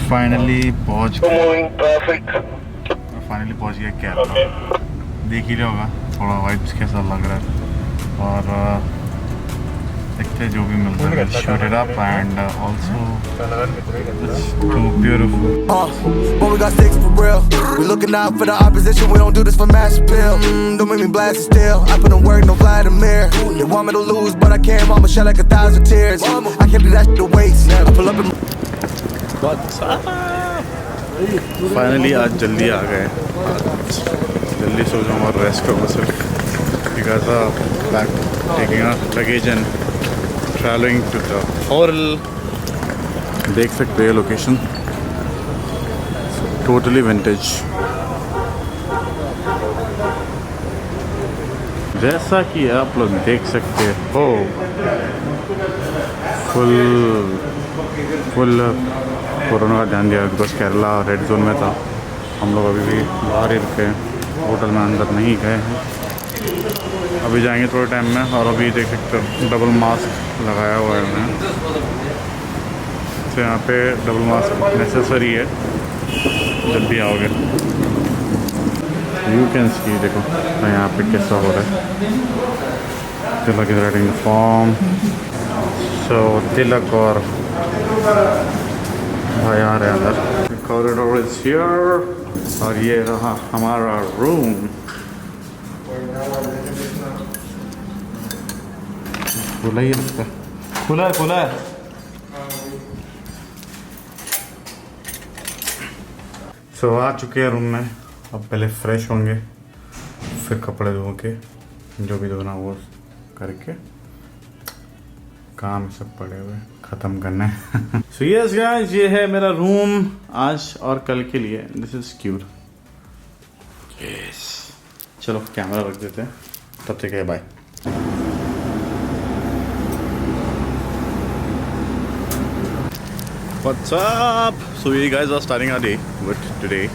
Finally पहुंच गया केरला। देख ही रहा होगा थोड़ा वाइब्स कैसा लग रहा है, और देखते जो भी मिलता है shoot it up and also it's too beautiful. When we got sticks for real, we looking out for the opposition. We don't do this for mass appeal. Don't make me blast it still. I put in work, no Vladimir. They want me to lose, but I can't. Mama shed like 1,000 tears. I can't do that shit to waste. I pull up in. Finally आज जल्दी आ गए, जल्दी सो जाऊँ और rest करूँ सिर्फ, because back taking luggage and travelling to the hall. देख सकते हैं लोकेशन, टोटली विंटेज। जैसा कि आप लोग देख सकते हो, फुल कोरोना का ध्यान दिया बिकॉज केरला रेड जोन में था। हम लोग अभी भी बाहर ही रुके हैं, होटल में अंदर नहीं गए हैं। अभी जाएंगे थोड़े टाइम में, और अभी देख सकते हो डबल मास्क लगाया हुआ है उन्हें, तो यहाँ पे डबल मास्क नेसेसरी है जब भी आओगे। यू कैन सी, देखो यहाँ पे कैसा हो रहा है। तिलक इज राइटिंग द फॉर्म, सो तिलक और भाई आ रहे हैं अंदर। कॉरिडोर इज हियर, और ये रहा हमारा रूम। खुला ही है, खुला है। सो आ चुके हैं रूम में। अब पहले फ्रेश होंगे, फिर कपड़े धो के जो भी धोना वो करके, काम सब पड़े हुए ख़त्म करना है। सो यस गाइस, ये है मेरा रूम आज और कल के लिए। This is cute. यस, चलो कैमरा रख देते हैं, तब तक है bye. What's up? So we guys are starting our day with today.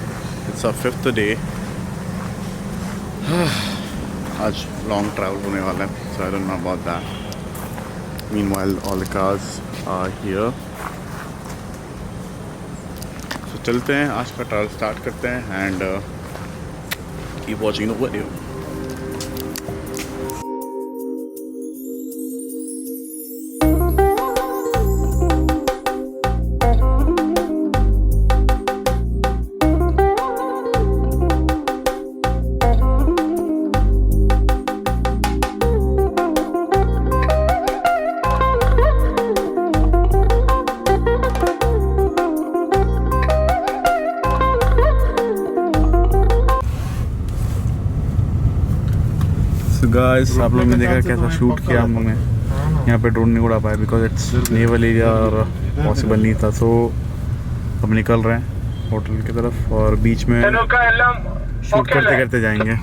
It's our 5th day. आज लॉन्ग ट्रैवल होने वाला है, so I don't know about that. Meanwhile, all the cars are here. So चलते हैं, आज का travel start करते हैं and keep watching the video. Guys, आप लोगों ने देखा कैसा शूट किया हम लोग ने। यहाँ पे ड्रोन नहीं उड़ा पाया बिकॉज इट्स नेवल एरिया और पॉसिबल नहीं था। सो अब निकल रहे हैं होटल की तरफ, और बीच में शूट करते करते जाएंगे।